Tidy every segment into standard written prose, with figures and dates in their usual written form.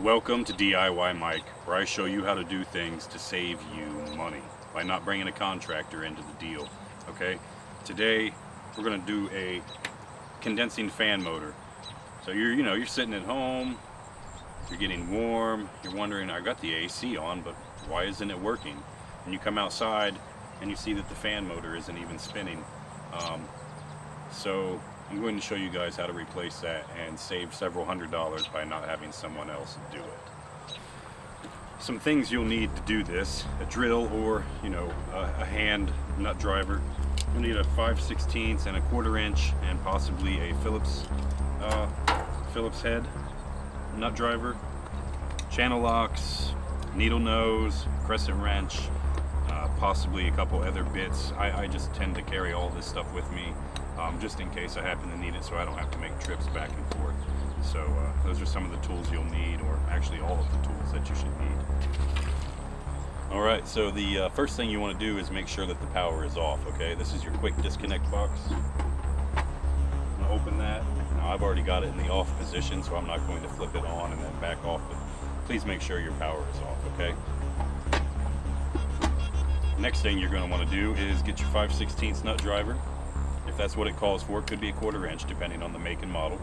Welcome to DIY Mike, where I show you how to do things to save you money by not bringing a contractor into the deal. Okay, today we're going to do a condensing fan motor. So you're sitting at home, you're getting warm, you're wondering, I got the AC on, but why isn't it working? And you come outside and you see that the fan motor isn't even spinning. So I'm going to show you guys how to replace that and save several $100s by not having someone else do it. Some things you'll need to do this: a drill or a hand nut driver. You'll need a 5/16 and a 1/4 inch and possibly a Phillips head nut driver, channel locks, needle nose, crescent wrench, possibly a couple other bits. I just tend to carry all this stuff with me just in case I happen to need it, so I don't have to make trips back and forth. So those are some of the tools you'll need, or actually all of the tools that you should need. Alright, so the first thing you want to do is make sure that the power is off. Okay, this is your quick disconnect box. I'm going to open that. Now I've already got it in the off position, so I'm not going to flip it on and then back off, but please make sure your power is off. Okay. Next thing you're going to want to do is get your 5/16 nut driver. If that's what it calls for, it could be a 1/4 inch depending on the make and model.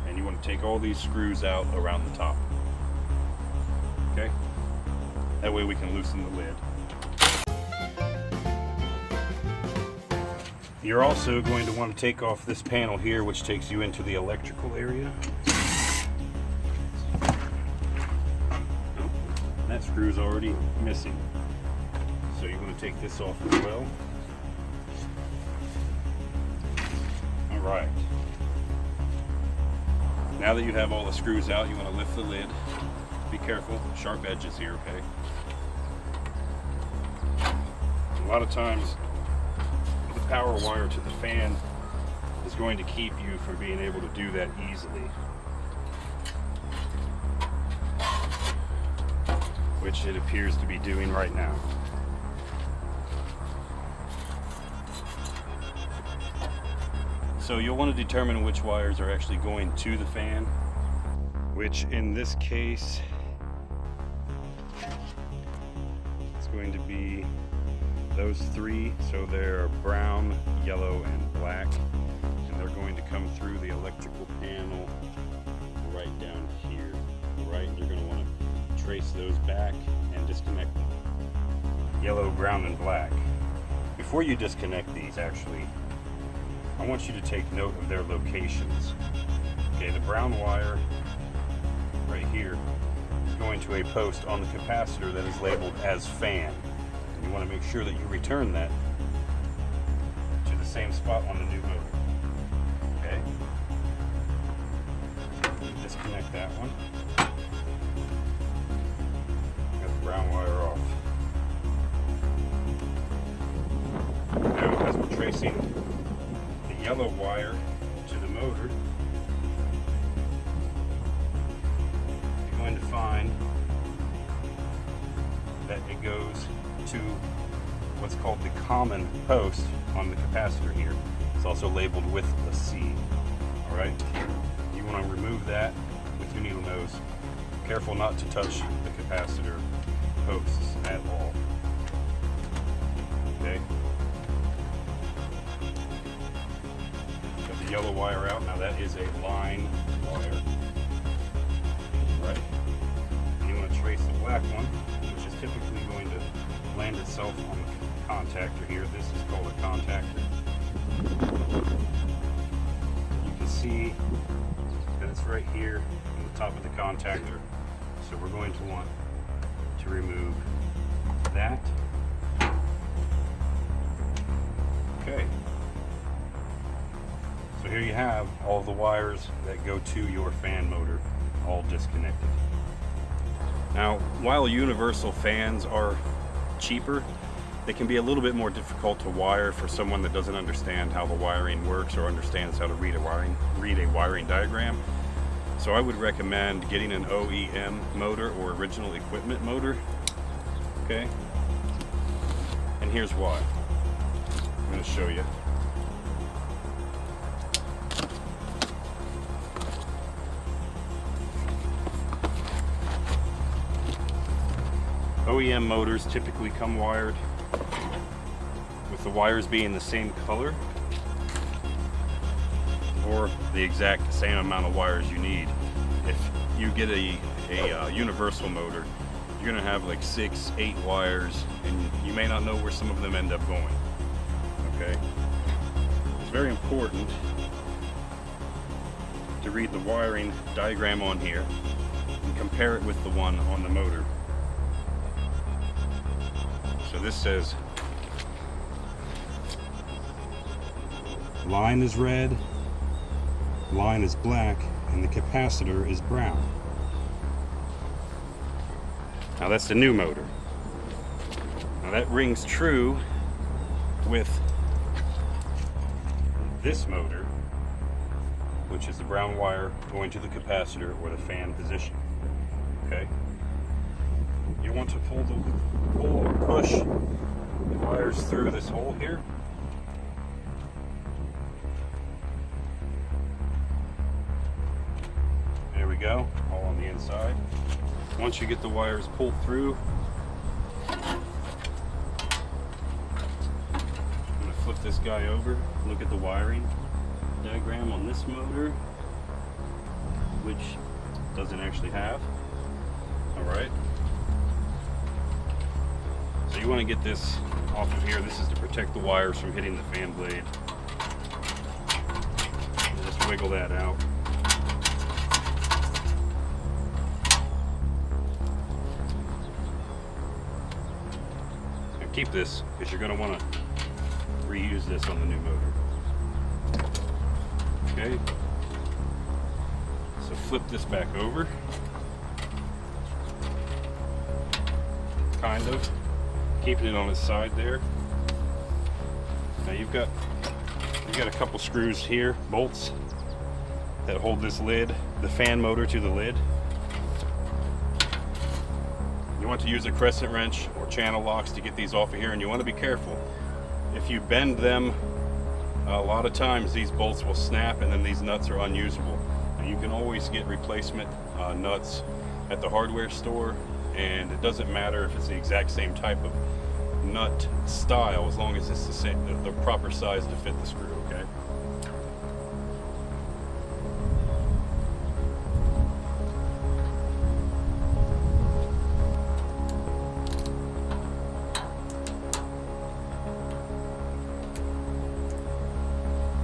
And you want to take all these screws out around the top. Okay? That way we can loosen the lid. You're also going to want to take off this panel here, which takes you into the electrical area. That screw's already missing. So you want to take this off as well. Alright. Now that you have all the screws out, you want to lift the lid. Be careful, sharp edges here, okay? A lot of times, the power wire to the fan is going to keep you from being able to do that easily. Which it appears to be doing right now. So you'll want to determine which wires are actually going to the fan, which in this case it's going to be those three. So they're brown, yellow, and black, and they're going to come through the electrical panel right down here. Right, you're going to want to trace those back and disconnect them. Yellow, brown, and black. Before you disconnect these, actually, I want you to take note of their locations. Okay, the brown wire right here is going to a post on the capacitor that is labeled as fan. And you want to make sure that you return that to the same spot on the new motor. Okay? Disconnect that one. Got the brown wire off. Now, as we're tracing yellow wire to the motor, you're going to find that it goes to what's called the common post on the capacitor here. It's also labeled with a C. Alright, you want to remove that with your needle nose. Careful not to touch the capacitor posts at all. Okay. Yellow wire out. Now that is a line wire. Right. You want to trace the black one, which is typically going to land itself on the contactor here. This is called a contactor. You can see that it's right here on the top of the contactor. So we're going to want to remove that. Okay. So here you have all of the wires that go to your fan motor all disconnected. Now, while universal fans are cheaper, they can be a little bit more difficult to wire for someone that doesn't understand how the wiring works or understands how to read a wiring diagram. So I would recommend getting an OEM motor or original equipment motor. Okay? And here's why. I'm going to show you. OEM motors typically come wired with the wires being the same color or the exact same amount of wires you need. If you get a universal motor, you're gonna have like 6, 8 wires, and you may not know where some of them end up going. Okay, it's very important to read the wiring diagram on here and compare it with the one on the motor. So this says line is red, line is black, and the capacitor is brown. Now that's the new motor. Now that rings true with this motor, which is the brown wire going to the capacitor or the fan position. Okay? You want to pull or push the wires through this hole here. There we go, all on the inside. Once you get the wires pulled through, I'm going to flip this guy over, look at the wiring diagram on this motor, which doesn't actually have. Alright. So you want to get this off of here. This is to protect the wires from hitting the fan blade. Just wiggle that out. Keep this because you're going to want to reuse this on the new motor. Okay, so flip this back over, kind of keeping it on its side there. Now you've got a couple screws here, bolts that hold this lid, the fan motor to the lid. You want to use a crescent wrench or channel locks to get these off of here, and you want to be careful. If you bend them, a lot of times these bolts will snap and then these nuts are unusable. And you can always get replacement nuts at the hardware store, and it doesn't matter if it's the exact same type of nut style as long as it's the proper size to fit the screw, okay?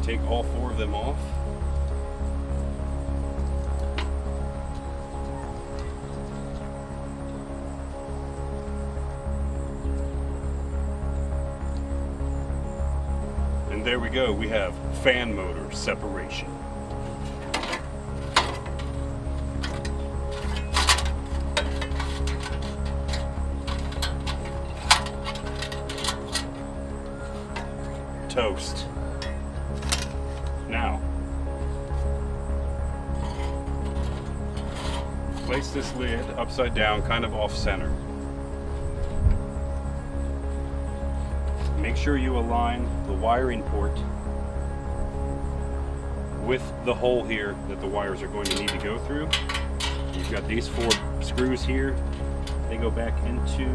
Take all 4 of them off. And there we go, we have fan motor separation. Toast. Now, place this lid upside down, kind of off center. Make sure you align the wiring port with the hole here that the wires are going to need to go through. You've got these 4 screws here. They go back into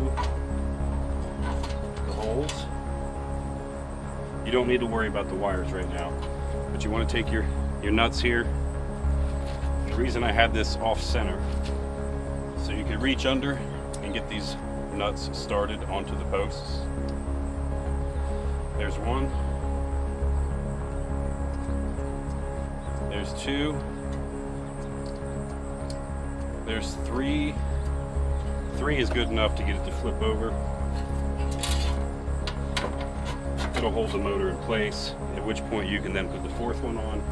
the holes. You don't need to worry about the wires right now, but you want to take your nuts here. The reason I had this off center, so you can reach under and get these nuts started onto the posts. There's 1. There's 2. There's 3. 3 is good enough to get it to flip over. It'll hold the motor in place, at which point you can then put the 4th one on.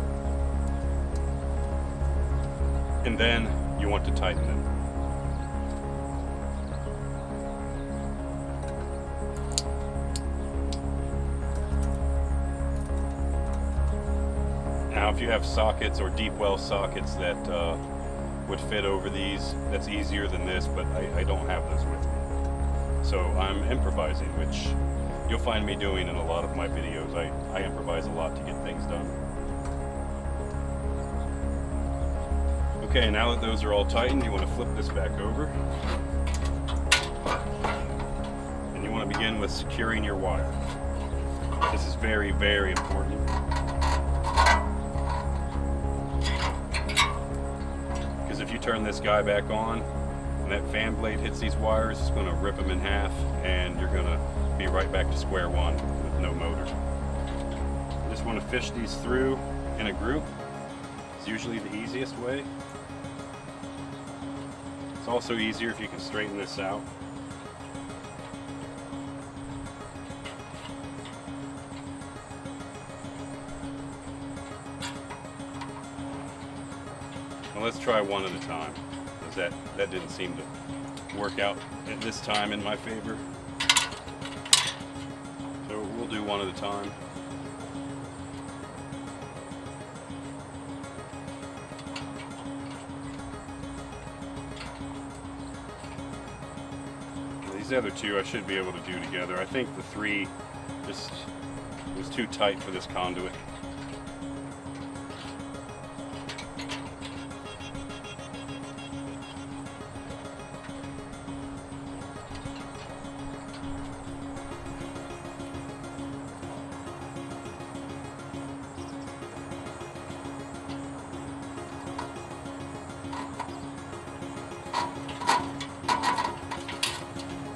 And then you want to tighten them. Now if you have sockets or deep well sockets that would fit over these, that's easier than this, but I don't have those with me. So I'm improvising, which you'll find me doing in a lot of my videos. I improvise a lot to get things done. Okay, now that those are all tightened, you want to flip this back over. begin with securing your wire. This is very, very important. Because if you turn this guy back on and that fan blade hits these wires, it's going to rip them in half and you're going to be right back to square one with no motor. You just want to fish these through in a group. It's usually the easiest way. It's also easier if you can straighten this out. Well, let's try one at a time, because that didn't seem to work out at this time in my favor. So we'll do one at a time. These other two I should be able to do together. I think the three just was too tight for this conduit.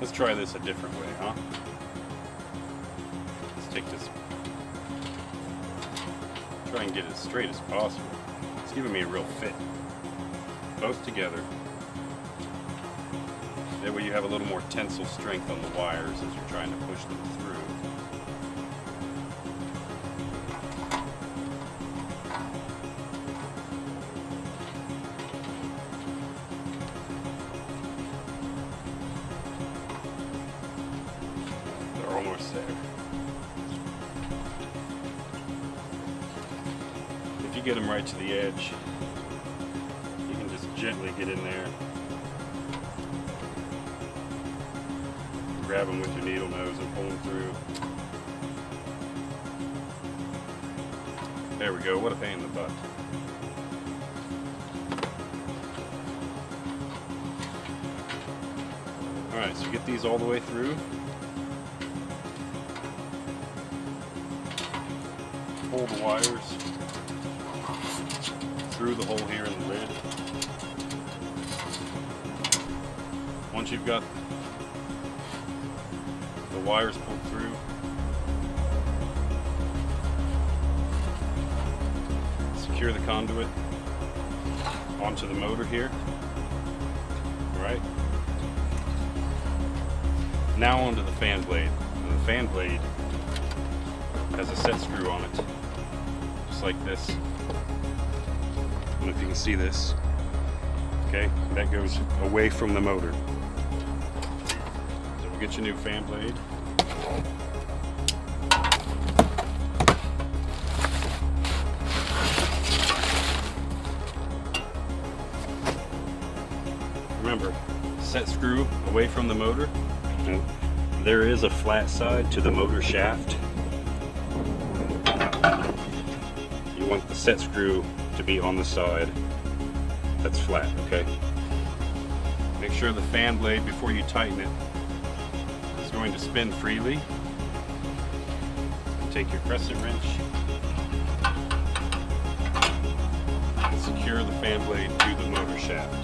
Let's try this a different way, huh? Let's take this, try and get it as straight as possible. It's giving me a real fit. Both together. That way you have a little more tensile strength on the wires as you're trying to push them through. Almost there. If you get them right to the edge, you can just gently get in there. Grab them with your needle nose and pull them through. There we go. What a pain in the butt. Alright, so get these all the way through. Pull the wires through the hole here in the lid. Once you've got the wires pulled through, secure the conduit onto the motor here. Right. Now onto the fan blade. And the fan blade has a set screw on it. Like this. I don't know if you can see this. Okay, that goes away from the motor. So we'll get your new fan blade. Remember, set screw away from the motor. Now, there is a flat side to the motor shaft. You want the set screw to be on the side that's flat, okay? Make sure the fan blade, before you tighten it, is going to spin freely. Take your crescent wrench and secure the fan blade to the motor shaft.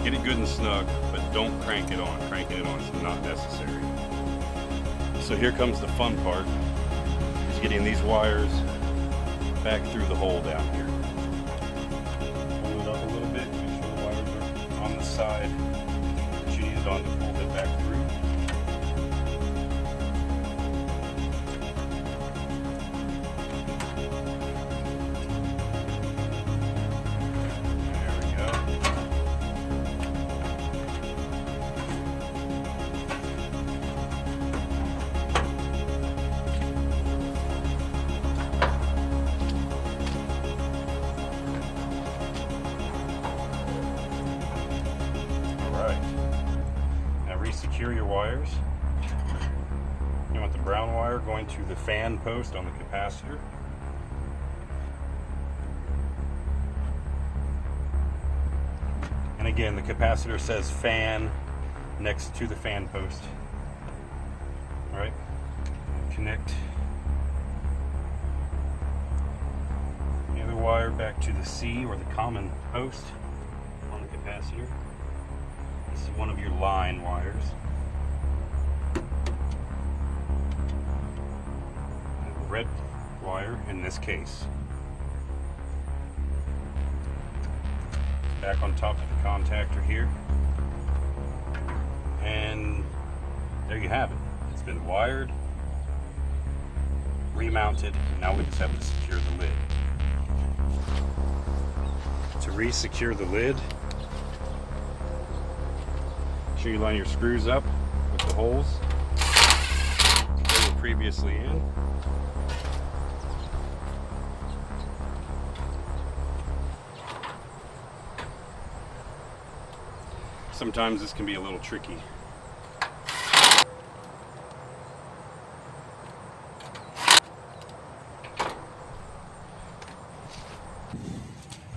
Get it good and snug, but don't crank it on. Cranking it on is not necessary. So here comes the fun part, is getting these wires back through the hole down here. Pull it up a little bit, make sure the wires are on the side that you need it on to pull it back through. Secure your wires. You want the brown wire going to the fan post on the capacitor. And again, the capacitor says fan next to the fan post. All right, connect the other wire back to the C, or the common post on the capacitor. This is one of your line wires. And the red wire in this case. Back on top of the contactor here. And there you have it. It's been wired, remounted, and now we just have to secure the lid. To re-secure the lid, make sure you line your screws up with the holes they were previously in. Sometimes this can be a little tricky.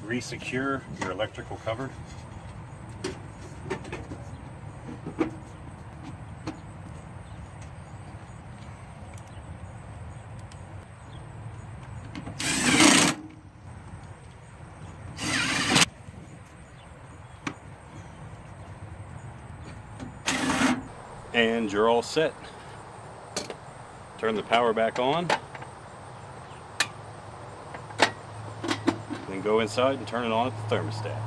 Re-secure your electrical cupboard. And you're all set. Turn the power back on. Then go inside and turn it on at the thermostat.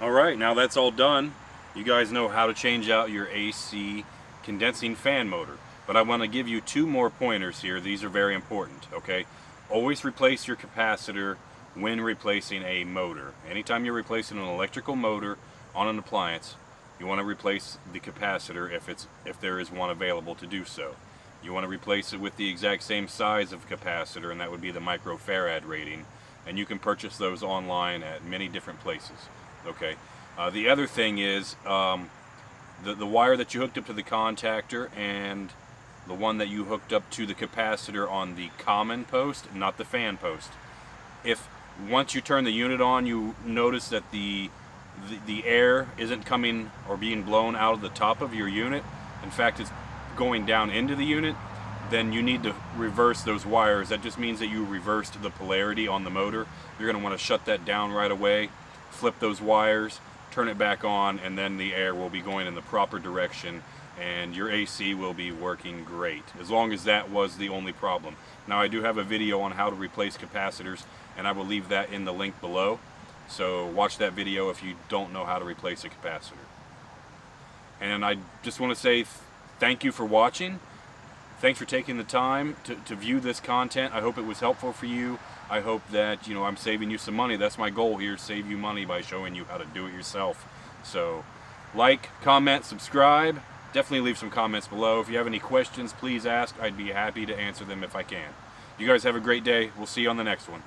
Alright, now that's all done. You guys know how to change out your AC condensing fan motor. But I want to give you two more pointers here. These are very important, okay? Always replace your capacitor when replacing a motor. Anytime you're replacing an electrical motor on an appliance, you want to replace the capacitor if there is one available to do so. You want to replace it with the exact same size of capacitor, and that would be the microfarad rating. And you can purchase those online at many different places. Okay. The other thing is the wire that you hooked up to the contactor and the one that you hooked up to the capacitor on the common post, not the fan post. If once you turn the unit on, you notice that the air isn't coming or being blown out of the top of your unit, in fact it's going down into the unit, then you need to reverse those wires. That just means that you reversed the polarity on the motor. You're going to want to shut that down right away, flip those wires, turn it back on, and then the air will be going in the proper direction and your AC will be working great, as long as that was the only problem. Now I do have a video on how to replace capacitors, and I will leave that in the link below. So watch that video if you don't know how to replace a capacitor. And I just want to say thank you for watching. Thanks for taking the time to view this content. I hope it was helpful for you. I hope that I'm saving you some money. That's my goal here, save you money by showing you how to do it yourself. So like, comment, subscribe. Definitely leave some comments below. If you have any questions, please ask. I'd be happy to answer them if I can. You guys have a great day. We'll see you on the next one.